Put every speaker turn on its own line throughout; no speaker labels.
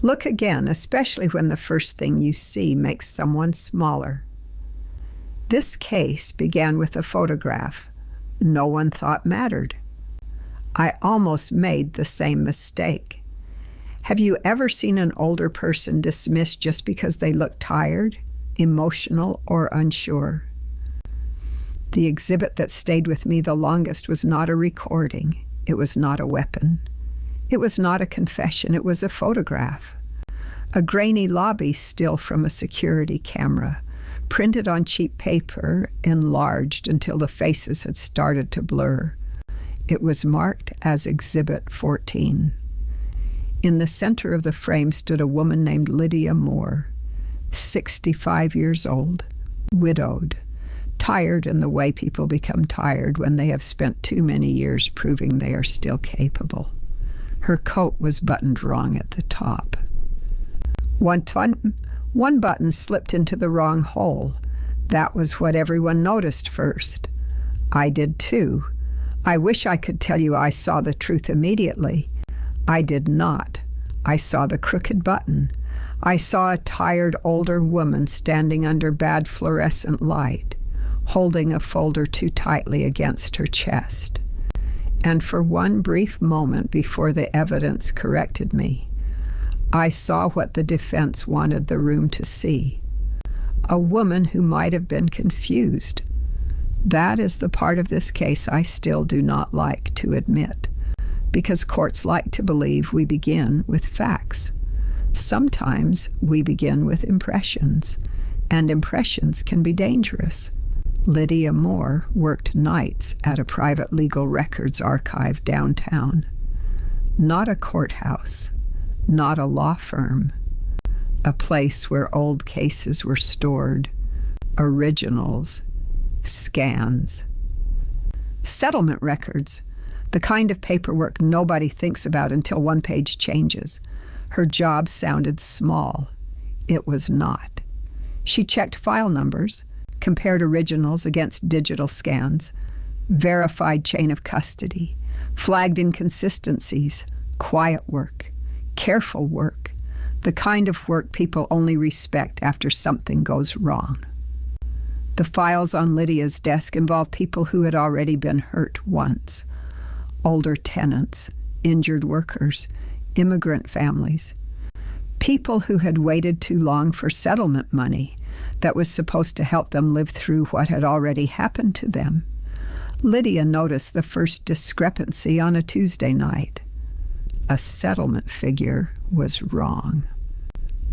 Look again, especially when the first thing you see makes someone smaller. This case began with a photograph no one thought mattered. I almost made the same mistake. Have you ever seen an older person dismissed just because they look tired, emotional, or unsure? The exhibit that stayed with me the longest was not a recording. It was not a weapon. It was not a confession. It was a photograph. A grainy lobby still from a security camera, printed on cheap paper, enlarged until the faces had started to blur. It was marked as Exhibit 14. In the center of the frame stood a woman named Lydia Moore, 65 years old, widowed, tired in the way people become tired when they have spent too many years proving they are still capable. Her coat was buttoned wrong at the top. One button slipped into the wrong hole. That was what everyone noticed first. I did too. I wish I could tell you I saw the truth immediately. I did not. I saw the crooked button. I saw a tired older woman standing under bad fluorescent light, holding a folder too tightly against her chest. And for one brief moment before the evidence corrected me, I saw what the defense wanted the room to see. A woman who might have been confused. That is the part of this case I still do not like to admit, because courts like to believe we begin with facts. Sometimes we begin with impressions, and impressions can be dangerous. Lydia Moore worked nights at a private legal records archive downtown. Not a courthouse, not a law firm, a place where old cases were stored, originals, scans. Settlement records, the kind of paperwork nobody thinks about until one page changes. Her job sounded small. It was not. She checked file numbers, compared originals against digital scans, verified chain of custody, flagged inconsistencies, quiet work, careful work, the kind of work people only respect after something goes wrong. The files on Lydia's desk involved people who had already been hurt once, older tenants, injured workers, immigrant families, people who had waited too long for settlement money that was supposed to help them live through what had already happened to them. Lydia noticed the first discrepancy on a Tuesday night. A settlement figure was wrong.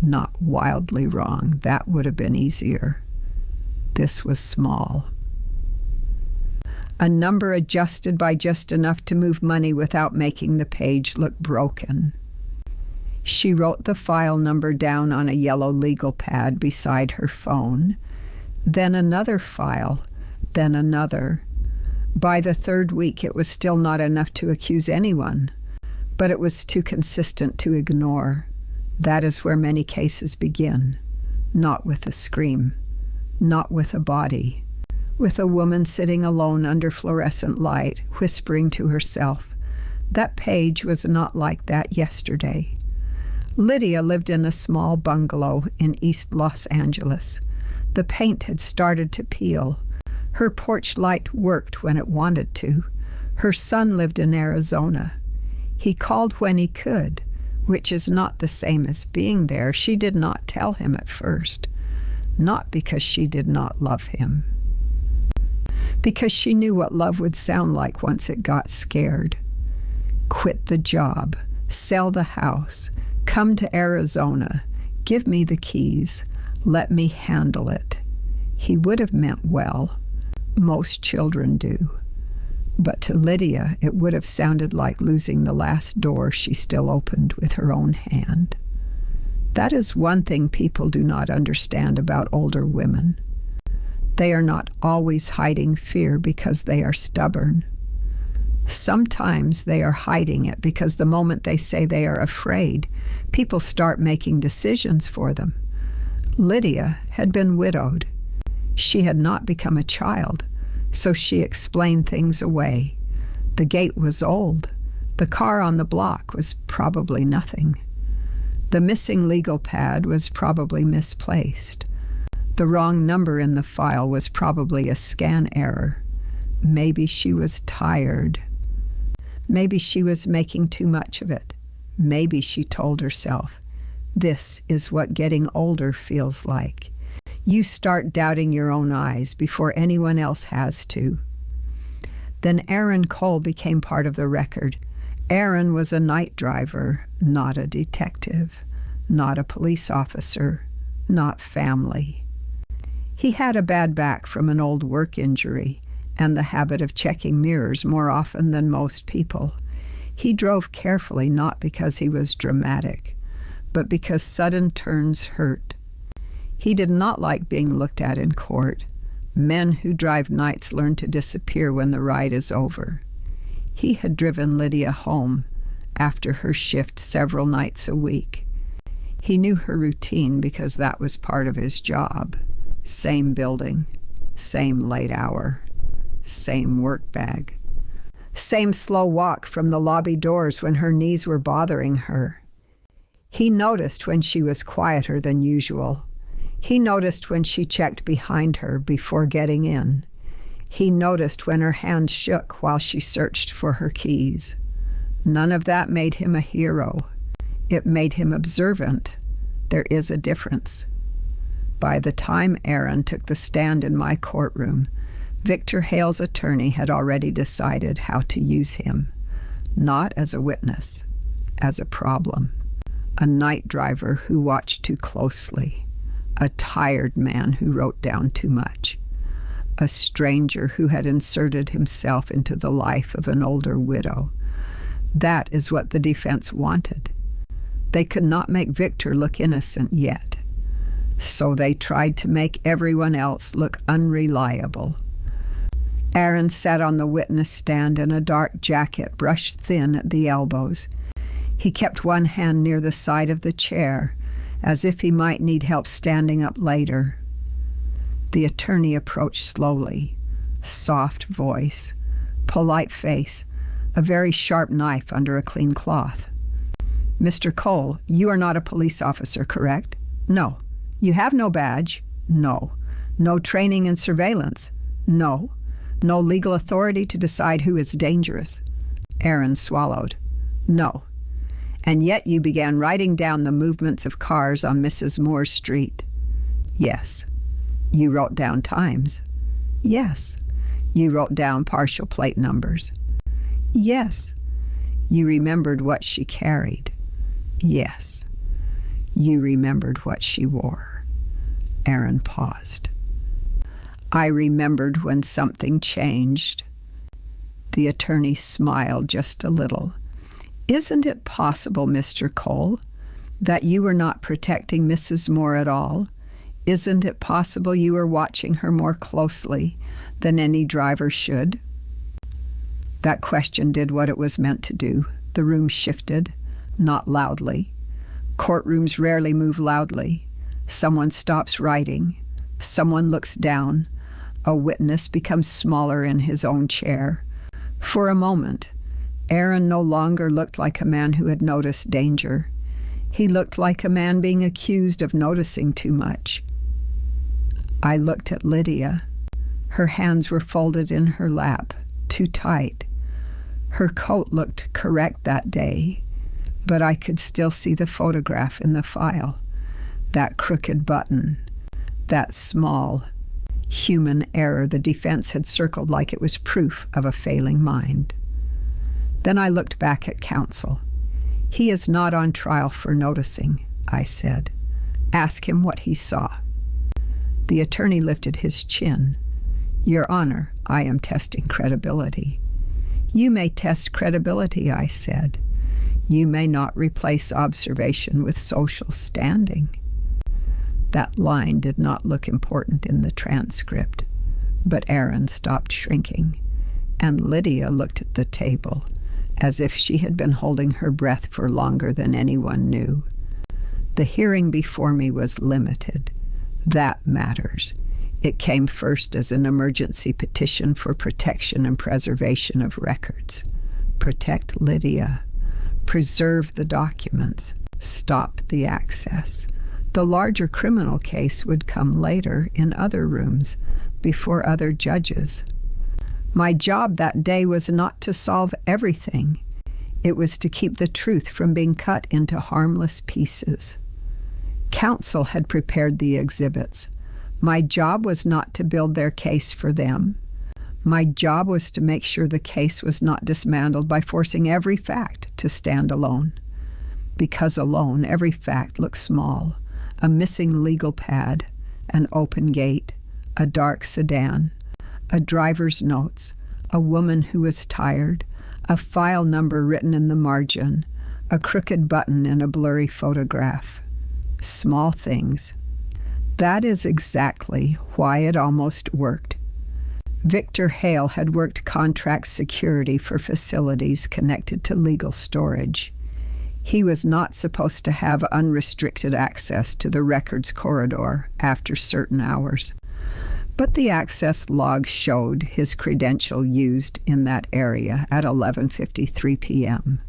Not wildly wrong. That would have been easier. This was small. A number adjusted by just enough to move money without making the page look broken. She wrote the file number down on a yellow legal pad beside her phone, then another file, then another. By the third week, it was still not enough to accuse anyone, but it was too consistent to ignore. That is where many cases begin, not with a scream, not with a body, with a woman sitting alone under fluorescent light, whispering to herself. That page was not like that yesterday. Lydia lived in a small bungalow in East Los Angeles. The paint had started to peel. Her porch light worked when it wanted to. Her son lived in Arizona. He called when he could, which is not the same as being there. She did not tell him at first, not because she did not love him, because she knew what love would sound like once it got scared. Quit the job, sell the house, come to Arizona, give me the keys, let me handle it. He would have meant well. Most children do. But to Lydia, it would have sounded like losing the last door she still opened with her own hand. That is one thing people do not understand about older women. They are not always hiding fear because they are stubborn. Sometimes they are hiding it because the moment they say they are afraid, people start making decisions for them. Lydia had been widowed. She had not become a child, so she explained things away. The gate was old. The car on the block was probably nothing. The missing legal pad was probably misplaced. The wrong number in the file was probably a scan error. Maybe she was tired. Maybe she was making too much of it. Maybe she told herself, "This is what getting older feels like. You start doubting your own eyes before anyone else has to." Then Aaron Cole became part of the record. Aaron was a night driver, not a detective, not a police officer, not family. He had a bad back from an old work injury and the habit of checking mirrors more often than most people. He drove carefully not because he was dramatic, but because sudden turns hurt. He did not like being looked at in court. Men who drive nights learn to disappear when the ride is over. He had driven Lydia home after her shift several nights a week. He knew her routine because that was part of his job. Same building, same late hour, same work bag. Same slow walk from the lobby doors when her knees were bothering her. He noticed when she was quieter than usual. He noticed when she checked behind her before getting in. He noticed when her hand shook while she searched for her keys. None of that made him a hero. It made him observant. There is a difference. By the time Aaron took the stand in my courtroom, Victor Hale's attorney had already decided how to use him, not as a witness, as a problem. A night driver who watched too closely, a tired man who wrote down too much, a stranger who had inserted himself into the life of an older widow. That is what the defense wanted. They could not make Victor look innocent yet, so they tried to make everyone else look unreliable. Aaron sat on the witness stand in a dark jacket brushed thin at the elbows. He kept one hand near the side of the chair, as if he might need help standing up later. The attorney approached slowly, soft voice, polite face, a very sharp knife under a clean cloth. "Mr. Cole, you are not a police officer, correct?" "No." "You have no badge?" "No." "No training in surveillance?" "No." "No legal authority to decide who is dangerous?" Aaron swallowed. "No." "And yet you began writing down the movements of cars on Mrs. Moore's street?" "Yes." "You wrote down times?" "Yes." "You wrote down partial plate numbers?" "Yes." "You remembered what she carried?" "Yes." "You remembered what she wore?" Aaron paused. "I remembered when something changed." The attorney smiled just a little. "Isn't it possible, Mr. Cole, that you were not protecting Mrs. Moore at all? Isn't it possible you were watching her more closely than any driver should?" That question did what it was meant to do. The room shifted, not loudly. Courtrooms rarely move loudly. Someone stops writing. Someone looks down. A witness becomes smaller in his own chair. For a moment, Aaron no longer looked like a man who had noticed danger. He looked like a man being accused of noticing too much. I looked at Lydia. Her hands were folded in her lap, too tight. Her coat looked correct that day, but I could still see the photograph in the file. That crooked button, that small, human error the defense had circled like it was proof of a failing mind. Then I looked back at counsel. "He is not on trial for noticing," I said. "Ask him what he saw." The attorney lifted his chin. "Your Honor, I am testing credibility." "You may test credibility," I said. "You may not replace observation with social standing." That line did not look important in the transcript, but Aaron stopped shrinking, and Lydia looked at the table, as if she had been holding her breath for longer than anyone knew. The hearing before me was limited. That matters. It came first as an emergency petition for protection and preservation of records. Protect Lydia. Preserve the documents. stopped the access. The larger criminal case would come later in other rooms, before other judges. My job that day was not to solve everything. It was to keep the truth from being cut into harmless pieces. Counsel had prepared the exhibits. My job was not to build their case for them. My job was to make sure the case was not dismantled by forcing every fact to stand alone. Because alone, every fact looked small. A missing legal pad, an open gate, a dark sedan, a driver's notes, a woman who was tired, a file number written in the margin, a crooked button in a blurry photograph. Small things. That is exactly why it almost worked. Victor Hale had worked contract security for facilities connected to legal storage. He was not supposed to have unrestricted access to the records corridor after certain hours. But the access log showed his credential used in that area at 11:53 p.m.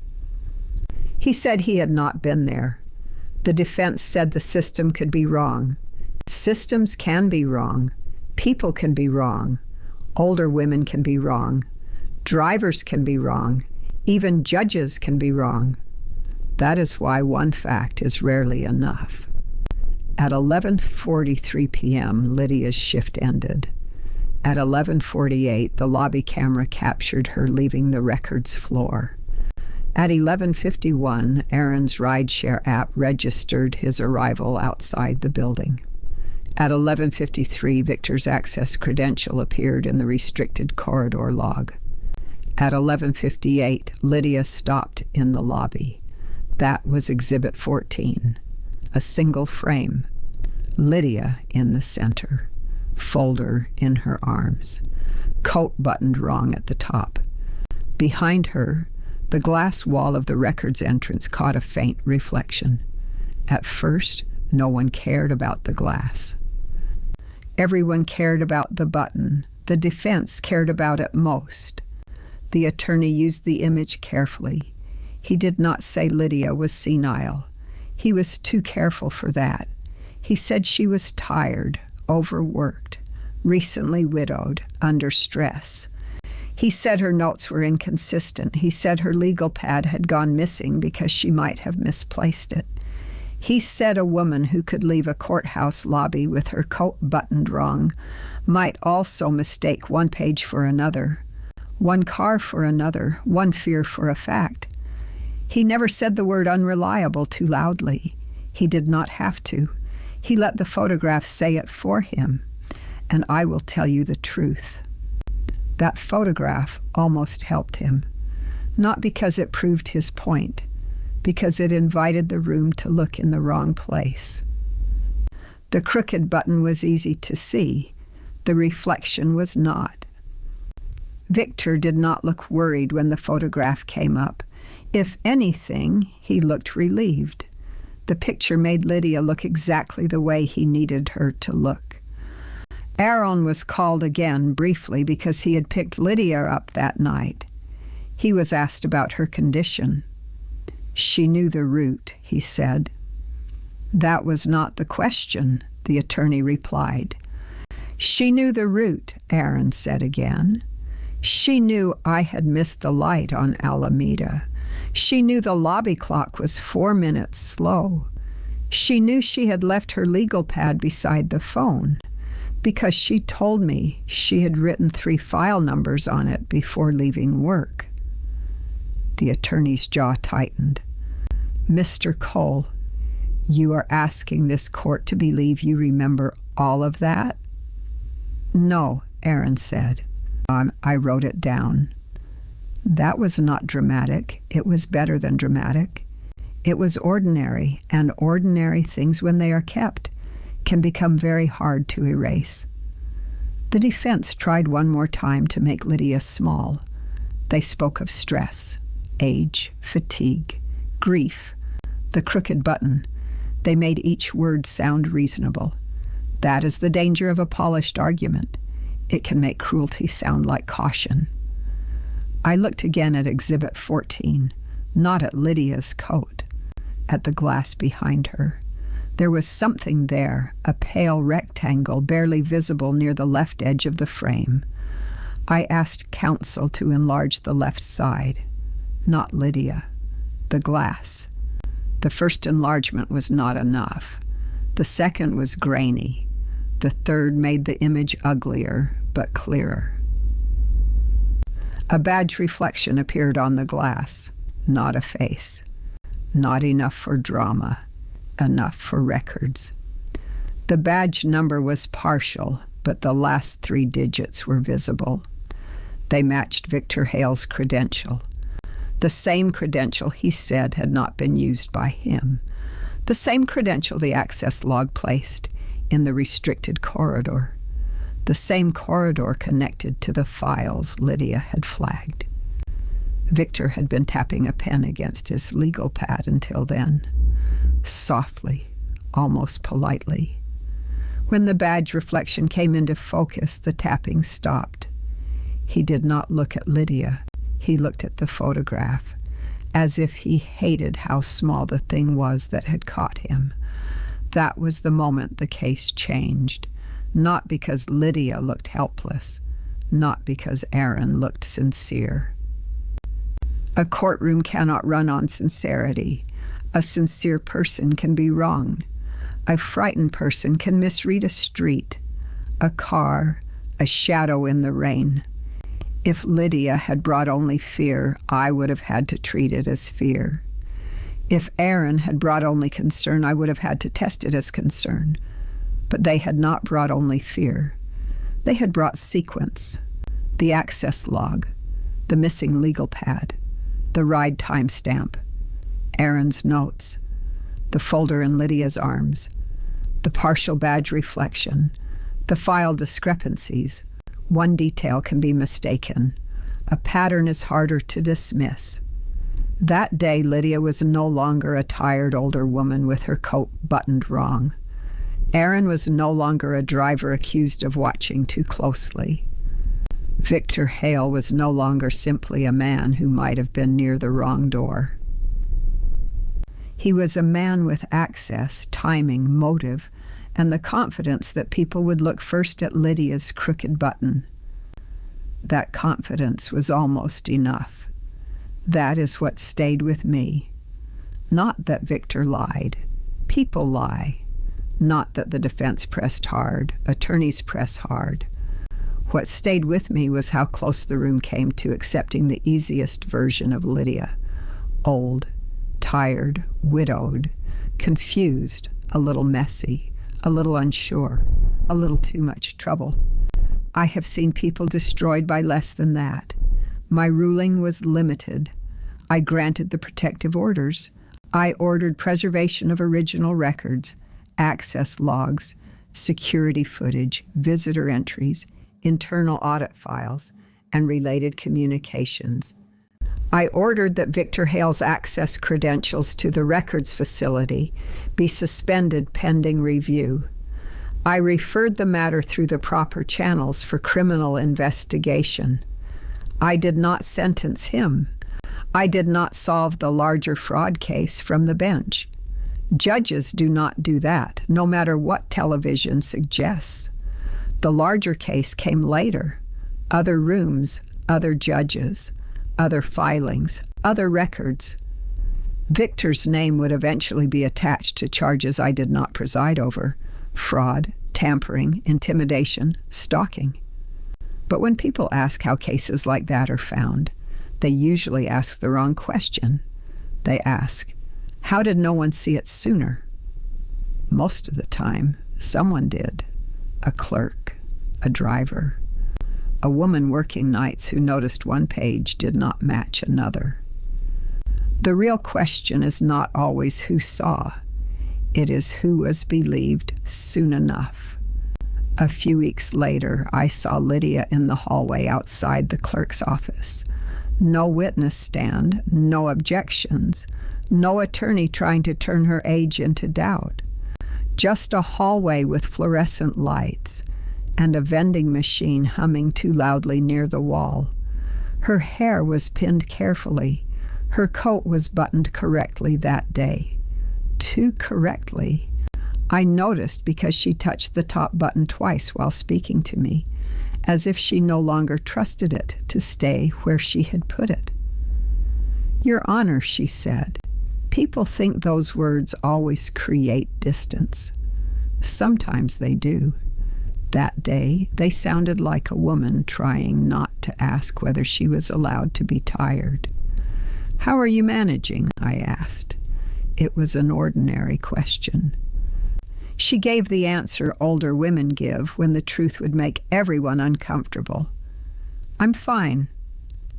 He said he had not been there. The defense said the system could be wrong. Systems can be wrong. People can be wrong. Older women can be wrong. Drivers can be wrong. Even judges can be wrong. That is why one fact is rarely enough. At 11:43 p.m., Lydia's shift ended. At 11:48, the lobby camera captured her leaving the records floor. At 11:51, Aaron's rideshare app registered his arrival outside the building. At 11:53, Victor's access credential appeared in the restricted corridor log. At 11:58, Lydia stopped in the lobby. That was Exhibit 14, a single frame. Lydia in the center, folder in her arms, coat buttoned wrong at the top. Behind her, the glass wall of the records entrance caught a faint reflection. At first, no one cared about the glass. Everyone cared about the button. The defense cared about it most. The attorney used the image carefully. He did not say Lydia was senile. He was too careful for that. He said she was tired, overworked, recently widowed, under stress. He said her notes were inconsistent. He said her legal pad had gone missing because she might have misplaced it. He said a woman who could leave a courthouse lobby with her coat buttoned wrong might also mistake one page for another, one car for another, one fear for a fact. He never said the word unreliable too loudly. He did not have to. He let the photograph say it for him. And I will tell you the truth. That photograph almost helped him, not because it proved his point, because it invited the room to look in the wrong place. The crooked button was easy to see. The reflection was not. Victor did not look worried when the photograph came up. If anything, he looked relieved. The picture made Lydia look exactly the way he needed her to look. Aaron was called again briefly because he had picked Lydia up that night. He was asked about her condition. She knew the route, he said. That was not the question, the attorney replied. She knew the route, Aaron said again. She knew I had missed the light on Alameda. She knew the lobby clock was 4 minutes slow. She knew she had left her legal pad beside the phone because she told me she had written 3 file numbers on it before leaving work. The attorney's jaw tightened. Mr. Cole, you are asking this court to believe you remember all of that? No, Aaron said. I wrote it down. That was not dramatic. It was better than dramatic. It was ordinary, and ordinary things, when they are kept, can become very hard to erase. The defense tried one more time to make Lydia small. They spoke of stress, age, fatigue, grief, the crooked button. They made each word sound reasonable. That is the danger of a polished argument. It can make cruelty sound like caution. I looked again at Exhibit 14, not at Lydia's coat. at the glass behind her. There was something there, a pale rectangle barely visible near the left edge of the frame. I asked counsel to enlarge the left side. Not Lydia. The glass. The first enlargement was not enough. The second was grainy. The third made the image uglier, but clearer. A badge reflection appeared on the glass, not a face. Not enough for drama, enough for records. The badge number was partial, but the last 3 digits were visible. They matched Victor Hale's credential. The same credential he said had not been used by him. The same credential the access log placed in the restricted corridor. The same corridor connected to the files Lydia had flagged. Victor had been tapping a pen against his legal pad until then, softly, almost politely. When the badge reflection came into focus, the tapping stopped. He did not look at Lydia. He looked at the photograph, as if he hated how small the thing was that had caught him. That was the moment the case changed, not because Lydia looked helpless, not because Aaron looked sincere. A courtroom cannot run on sincerity. A sincere person can be wrong. A frightened person can misread a street, a car, a shadow in the rain. If Lydia had brought only fear, I would have had to treat it as fear. If Aaron had brought only concern, I would have had to test it as concern. But they had not brought only fear. They had brought sequence, the access log, the missing legal pad, the ride timestamp, Aaron's notes, the folder in Lydia's arms, the partial badge reflection, the file discrepancies. One detail can be mistaken. A pattern is harder to dismiss. That day, Lydia was no longer a tired older woman with her coat buttoned wrong. Aaron was no longer a driver accused of watching too closely. Victor Hale was no longer simply a man who might have been near the wrong door. He was a man with access, timing, motive, and the confidence that people would look first at Lydia's crooked button. That confidence was almost enough. That is what stayed with me. Not that Victor lied. People lie. Not that the defense pressed hard. Attorneys press hard. What stayed with me was how close the room came to accepting the easiest version of Lydia. Old, tired, widowed, confused, a little messy, a little unsure, a little too much trouble. I have seen people destroyed by less than that. My ruling was limited. I granted the protective orders. I ordered preservation of original records, access logs, security footage, visitor entries, internal audit files, and related communications. I ordered that Victor Hale's access credentials to the records facility be suspended pending review. I referred the matter through the proper channels for criminal investigation. I did not sentence him. I did not solve the larger fraud case from the bench. Judges do not do that, no matter what television suggests. The larger case came later. Other rooms, other judges, other filings, other records. Victor's name would eventually be attached to charges I did not preside over: fraud, tampering, intimidation, stalking. But when people ask how cases like that are found, they usually ask the wrong question. They ask, how did no one see it sooner? Most of the time, someone did. A clerk, a driver, a woman working nights who noticed one page did not match another. The real question is not always who saw. It is who was believed soon enough. A few weeks later, I saw Lydia in the hallway outside the clerk's office. No witness stand, no objections, no attorney trying to turn her age into doubt. Just a hallway with fluorescent lights and a vending machine humming too loudly near the wall. Her hair was pinned carefully. Her coat was buttoned correctly that day. too correctly. I noticed because she touched the top button twice while speaking to me, as if she no longer trusted it to stay where she had put it. "Your Honor," she said, "people think those words always create distance. Sometimes they do. That day, they sounded like a woman trying not to ask whether she was allowed to be tired. "How are you managing?" I asked. It was an ordinary question. She gave the answer older women give when the truth would make everyone uncomfortable. "I'm fine."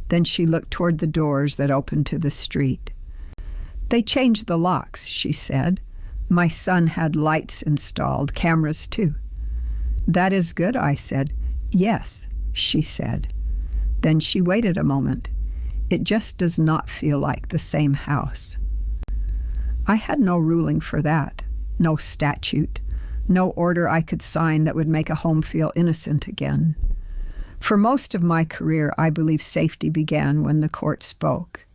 Then she looked toward the doors that opened to the street. "They changed the locks," she said. "My son had lights installed, cameras too." "That is good," I said. "Yes," she said. Then she waited a moment. "It just does not feel like the same house." I had no ruling for that, no statute, no order I could sign that would make a home feel innocent again. For most of my career, I believe safety began when the court spoke.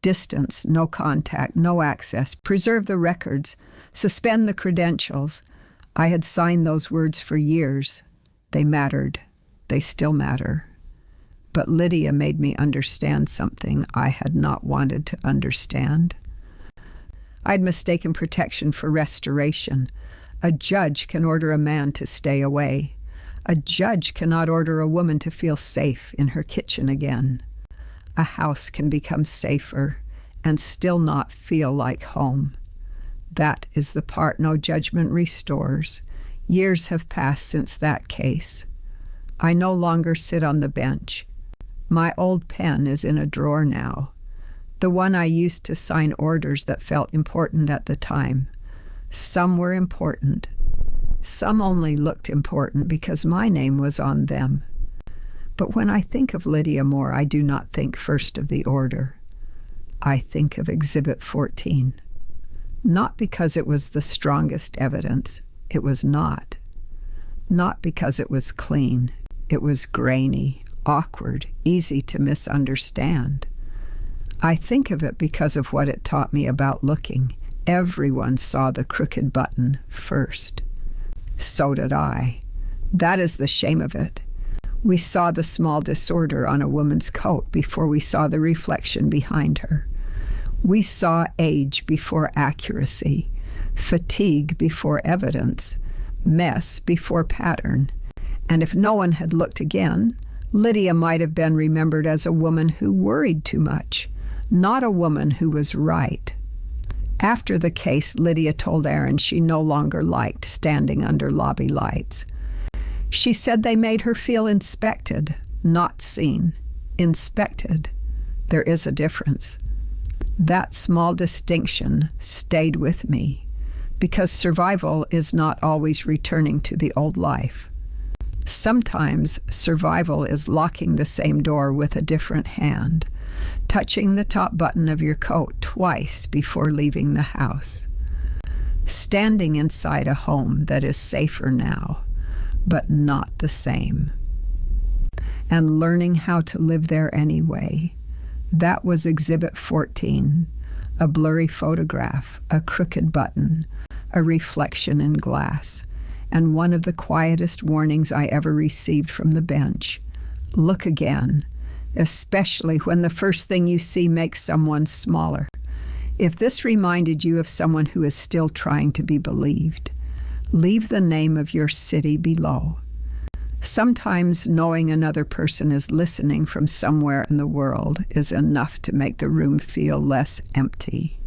Distance, no contact, no access, preserve the records, suspend the credentials. I had signed those words for years. They mattered. They still matter. But Lydia made me understand something I had not wanted to understand. I'd mistaken protection for restoration. A judge can order a man to stay away. A judge cannot order a woman to feel safe in her kitchen again. A house can become safer and still not feel like home. That is the part no judgment restores. Years have passed since that case. I no longer sit on the bench. My old pen is in a drawer now, the one I used to sign orders that felt important at the time. Some were important. Some only looked important because my name was on them. But when I think of Lydia Moore, I do not think first of the order. I think of Exhibit 14. Not because it was the strongest evidence. It was not. Not because it was clean. It was grainy, awkward, easy to misunderstand. I think of it because of what it taught me about looking. Everyone saw the crooked button first. So did I. That is the shame of it. We saw the small disorder on a woman's coat before we saw the reflection behind her. We saw age before accuracy, fatigue before evidence, mess before pattern. And if no one had looked again, Lydia might have been remembered as a woman who worried too much, not a woman who was right. After the case, Lydia told Aaron she no longer liked standing under lobby lights. She said they made her feel inspected, not seen. Inspected. There is a difference. That small distinction stayed with me, because survival is not always returning to the old life. Sometimes survival is locking the same door with a different hand, touching the top button of your coat twice before leaving the house, standing inside a home that is safer now, but not the same, and learning how to live there anyway. That was Exhibit 14, a blurry photograph, a crooked button, a reflection in glass, and one of the quietest warnings I ever received from the bench. Look again, especially when the first thing you see makes someone smaller. If this reminded you of someone who is still trying to be believed, leave the name of your city below. Sometimes knowing another person is listening from somewhere in the world is enough to make the room feel less empty.